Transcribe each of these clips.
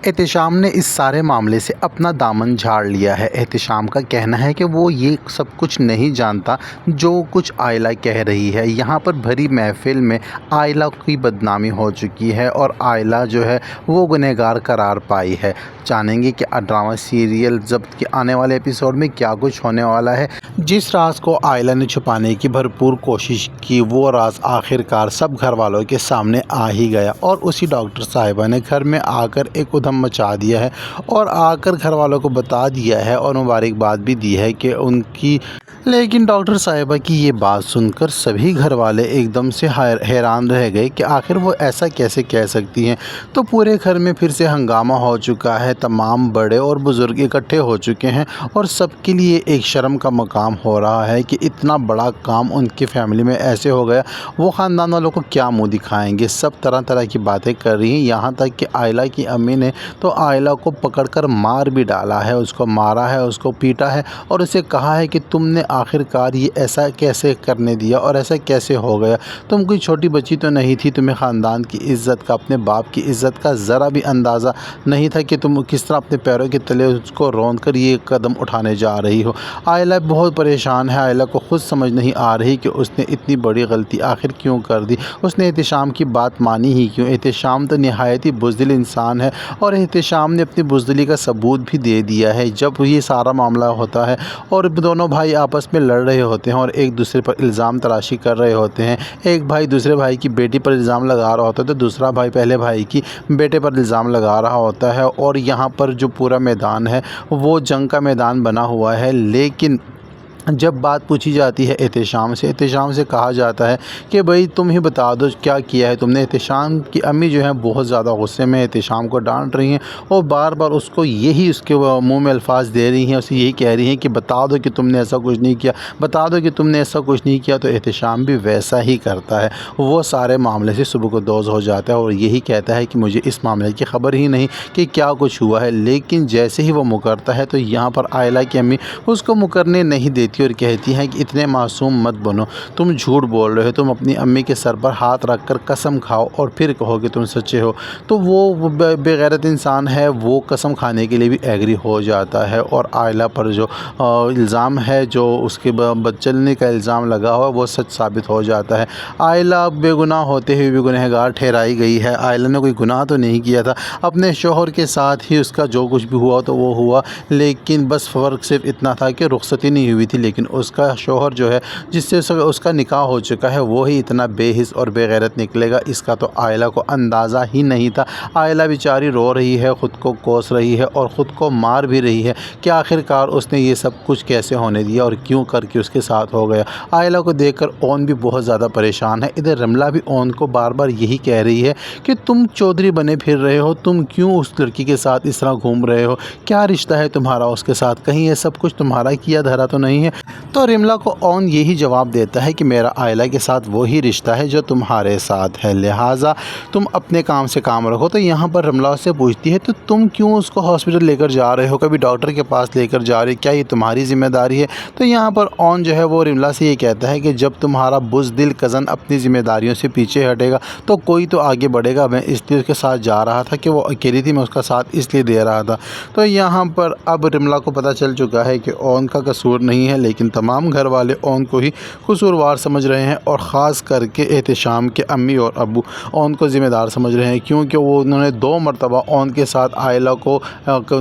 احتشام نے اس سارے معاملے سے اپنا دامن جھاڑ لیا ہے۔ احتشام کا کہنا ہے کہ وہ یہ سب کچھ نہیں جانتا جو کچھ عائلہ کہہ رہی ہے۔ یہاں پر بھری محفل میں عائلہ کی بدنامی ہو چکی ہے اور عائلہ جو ہے وہ گنہگار قرار پائی ہے۔ جانیں گے کہ ڈرامہ سیریل ضبط کے آنے والے ایپیسوڈ میں کیا کچھ ہونے والا ہے۔ جس راز کو عائلہ نے چھپانے کی بھرپور کوشش کی، وہ راز آخرکار سب گھر والوں کے سامنے آ ہی گیا اور اسی ڈاکٹر صاحبہ نے گھر میں آ کر ایک ادھم مچا دیا ہے اور آ کر گھر والوں کو بتا دیا ہے اور مبارکباد بھی دی ہے کہ ان کی، لیکن ڈاکٹر صاحبہ کی یہ بات سن کر سبھی گھر والے ایک دم سے حیران رہ گئے کہ آخر وہ ایسا کیسے کہہ سکتی ہیں۔ تو پورے گھر میں پھر سے ہنگامہ ہو چکا ہے، تمام بڑے اور بزرگ اکٹھے ہو چکے ہیں اور سب کے لیے ایک شرم کا مقام ہو رہا ہے کہ اتنا بڑا کام ان کی فیملی میں ایسے ہو گیا، وہ خاندان والوں کو کیا منہ دکھائیں گے۔ سب طرح طرح کی باتیں کر رہی ہیں، یہاں تک کہ عائلہ کی امی نے تو عائلہ کو پکڑ کر مار بھی ڈالا ہے، اس کو مارا ہے، اس کو پیٹا ہے اور اسے کہا ہے کہ تم نے آخرکار یہ ایسا کیسے کرنے دیا اور ایسا کیسے ہو گیا، تم کوئی چھوٹی بچی تو نہیں تھی، تمہیں خاندان کی عزت کا، اپنے باپ کی عزت کا ذرا بھی اندازہ نہیں تھا کہ تم کس طرح اپنے پیروں کے تلے اس کو روند کر یہ قدم اٹھانے جا رہی ہو۔ عائلہ بہت پریشان ہے، عائلہ کو خود سمجھ نہیں آ رہی کہ اس نے اتنی بڑی غلطی آخر کیوں کر دی، اس نے احتشام کی بات مانی ہی کیوں۔ احتشام تو نہایت ہی بزدل انسان ہے اور احتشام نے اپنی بزدلی کا ثبوت بھی دے دیا ہے۔ جب یہ سارا معاملہ ہوتا ہے اور دونوں بھائی آپس میں لڑ رہے ہوتے ہیں اور ایک دوسرے پر الزام تراشی کر رہے ہوتے ہیں، ایک بھائی دوسرے بھائی کی بیٹی پر الزام لگا رہا ہوتا ہے تو دوسرا بھائی پہلے بھائی کی بیٹے پر الزام لگا رہا ہوتا ہے اور یہاں پر جو پورا میدان ہے وہ جنگ کا میدان بنا ہوا ہے۔ لیکن جب بات پوچھی جاتی ہے احتشام سے کہا جاتا ہے کہ بھئی تم ہی بتا دو کیا کیا ہے تم نے۔ احتشام کی امی جو ہیں بہت زیادہ غصے میں احتشام کو ڈانٹ رہی ہیں اور بار بار اس کو یہی اس کے منہ میں الفاظ دے رہی ہیں، اسے یہی کہہ رہی ہیں کہ بتا دو کہ تم نے ایسا کچھ نہیں کیا، بتا دو کہ تم نے ایسا کچھ نہیں کیا۔ تو احتشام بھی ویسا ہی کرتا ہے، وہ سارے معاملے سے صبح کو دوز ہو جاتا ہے اور یہی کہتا ہے کہ مجھے اس معاملے کی خبر ہی نہیں کہ کیا کچھ ہوا ہے۔ لیکن جیسے ہی وہ مکرتا ہے تو یہاں پر عائلہ کی امی اس کو مکرنے نہیں دیتی اور کہتی ہیں کہ اتنے معصوم مت بنو، تم جھوٹ بول رہے ہو، تم اپنی امی کے سر پر ہاتھ رکھ کر قسم کھاؤ اور پھر کہو کہ تم سچے ہو۔ تو وہ بے غیرت انسان ہے، وہ قسم کھانے کے لیے بھی ایگری ہو جاتا ہے اور عائلہ پر جو الزام ہے، جو اس کے بدچلنے کا الزام لگا ہوا وہ سچ ثابت ہو جاتا ہے۔ عائلہ بے گناہ ہوتے ہوئے بھی گنہگار ٹھہرائی گئی ہے۔ عائلہ نے کوئی گناہ تو نہیں کیا تھا، اپنے شوہر کے ساتھ ہی اس کا جو کچھ بھی ہوا تو وہ ہوا، لیکن بس فرق صرف اتنا تھا کہ رخصتی نہیں ہوئی تھی، لیکن اس کا شوہر جو ہے جس سے اس کا نکاح ہو چکا ہے وہی اتنا بے حس اور بے غیرت نکلے گا، اس کا تو عائلہ کو اندازہ ہی نہیں تھا۔ عائلہ بیچاری رو رہی ہے، خود کو کوس رہی ہے اور خود کو مار بھی رہی ہے کہ آخرکار اس نے یہ سب کچھ کیسے ہونے دیا اور کیوں کر کے اس کے ساتھ ہو گیا۔ عائلہ کو دیکھ کر اون بھی بہت زیادہ پریشان ہے۔ ادھر رملہ بھی اون کو بار بار یہی کہہ رہی ہے کہ تم چودھری بنے پھر رہے ہو، تم کیوں اس لڑکی کے ساتھ اس طرح گھوم رہے ہو، کیا رشتہ ہے تمہارا اس کے ساتھ، کہیں یہ سب کچھ تمہارا کیا دھرا تو نہیں ہے۔ تو رملہ کو اون یہی جواب دیتا ہے کہ میرا عائلہ کے ساتھ وہی رشتہ ہے جو تمہارے ساتھ ہے، لہٰذا تم اپنے کام سے کام رکھو۔ تو یہاں پر رملہ سے پوچھتی ہے تو تم کیوں اس کو ہاسپٹل لے کر جا رہے ہو، کبھی ڈاکٹر کے پاس لے کر جا رہے ہو، کیا یہ تمہاری ذمہ داری ہے؟ تو یہاں پر اون جو ہے وہ رملہ سے یہ کہتا ہے کہ جب تمہارا بزدل کزن اپنی ذمہ داریوں سے پیچھے ہٹے گا تو کوئی تو آگے بڑھے گا۔ میں اس لیے اس کے ساتھ جا رہا تھا کہ وہ اکیلی تھی، میں اس کا ساتھ اس لیے دے رہا تھا۔ تو یہاں پر اب رملہ کو پتہ چل چکا ہے کہ اون کا قصور نہیں ہے، لیکن تمام گھر والے اون کو ہی قصوروار سمجھ رہے ہیں اور خاص کر کے احتشام کے امی اور ابو اون کو ذمہ دار سمجھ رہے ہیں، کیونکہ انہوں نے 2 مرتبہ اون کے ساتھ عائلہ کو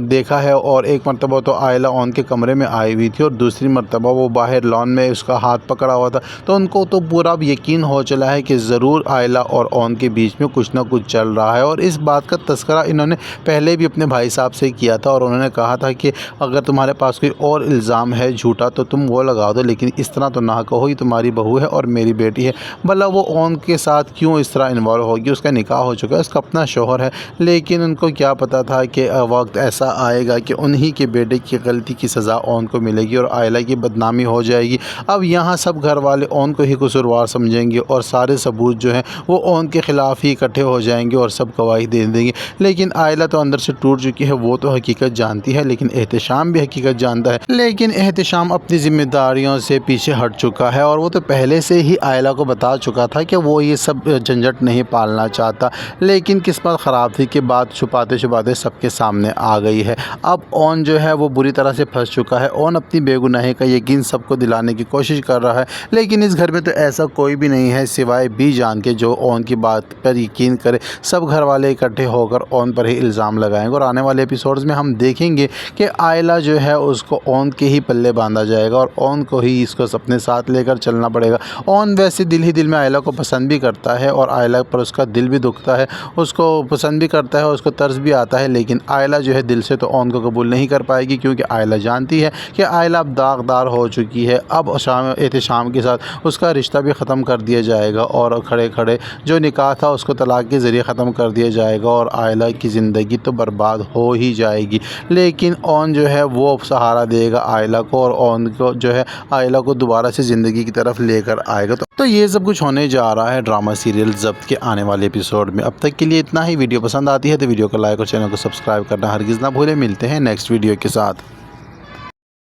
دیکھا ہے اور ایک مرتبہ تو عائلہ اون کے کمرے میں آئی ہوئی تھی اور دوسری مرتبہ وہ باہر لان میں اس کا ہاتھ پکڑا ہوا تھا۔ تو ان کو تو پورا یقین ہو چلا ہے کہ ضرور عائلہ اور اون کے بیچ میں کچھ نہ کچھ چل رہا ہے اور اس بات کا تذکرہ انہوں نے پہلے بھی اپنے بھائی صاحب سے کیا تھا اور انہوں نے کہا تھا کہ اگر تمہارے پاس کوئی اور الزام ہے جھوٹا تو تم وہ لگا دو، لیکن اس طرح تو نہ کہو، یہ تمہاری بہو ہے اور میری بیٹی ہے۔ بھلا وہ اون کے ساتھ کیوں اس طرح انوالو ہوگی، اس کا نکاح ہو چکا ہے، اس کا اپنا شوہر ہے، لیکن ان کو کیا پتا تھا کہ وقت ایسا آئے گا کہ انہی کے بیٹے کی غلطی کی سزا اون کو ملے گی اور عائلہ کی بدنامی ہو جائے گی۔ اب یہاں سب گھر والے اون کو ہی قصوروار سمجھیں گے اور سارے ثبوت جو ہیں وہ اون کے خلاف ہی اکٹھے ہو جائیں گے اور سب گواہی دے دیں گے۔ لیکن عائلہ تو اندر سے ٹوٹ چکی ہے، وہ تو حقیقت جانتی ہے، لیکن احتشام بھی حقیقت جانتا ہے، لیکن احتشام اپنی ذمہ داریوں سے پیچھے ہٹ چکا ہے اور وہ تو پہلے سے ہی آئلہ کو بتا چکا تھا کہ وہ یہ سب جھنجھٹ نہیں پالنا چاہتا، لیکن قسمت خراب تھی کہ بات چھپاتے چھپاتے سب کے سامنے آ گئی ہے۔ اب اون جو ہے وہ بری طرح سے پھنس چکا ہے۔ اون اپنی بے گناہی کا یقین سب کو دلانے کی کوشش کر رہا ہے، لیکن اس گھر میں تو ایسا کوئی بھی نہیں ہے سوائے بی جان کے جو اون کی بات پر یقین کرے۔ سب گھر والے اکٹھے ہو کر اون پر ہی الزام لگائیں گے اور آنے والے ایپیسوڈز میں ہم دیکھیں گے کہ آئلہ جو ہے اس کو اون کے ہی پلے باندھا جائے گا اور اون کو ہی اس کو اپنے ساتھ لے کر چلنا پڑے گا۔ اون ویسے دل ہی دل میں آئلہ کو پسند بھی کرتا ہے اور آئلہ پر اس کا دل بھی دکھتا ہے، اس کو پسند بھی کرتا ہے اور اس کو ترس بھی آتا ہے، لیکن آئلہ جو ہے دل سے تو اون کو قبول نہیں کر پائے گی، کیونکہ آئلہ جانتی ہے کہ آئلہ اب داغدار ہو چکی ہے۔ اب احتشام کے ساتھ اس کا رشتہ بھی ختم کر دیا جائے گا اور کھڑے کھڑے جو نکاح تھا اس کو طلاق کے ذریعے ختم کر دیا جائے گا اور آئلہ کی زندگی تو برباد ہو ہی جائے گی۔ لیکن اون جو ہے وہ سہارا دے گا آئلہ کو اور اون کو جو ہے آئلہ کو دوبارہ سے زندگی کی طرف لے کر آئے گا۔ تو یہ سب کچھ ہونے جا رہا ہے ڈرامہ سیریل ضبط کے آنے والے ایپیسوڈ میں۔ اب تک کے لیے اتنا ہی۔ ویڈیو پسند آتی ہے تو ویڈیو کو لائک اور چینل کو سبسکرائب کرنا ہرگز نہ بھولیں۔ ملتے ہیں نیکسٹ ویڈیو کے ساتھ۔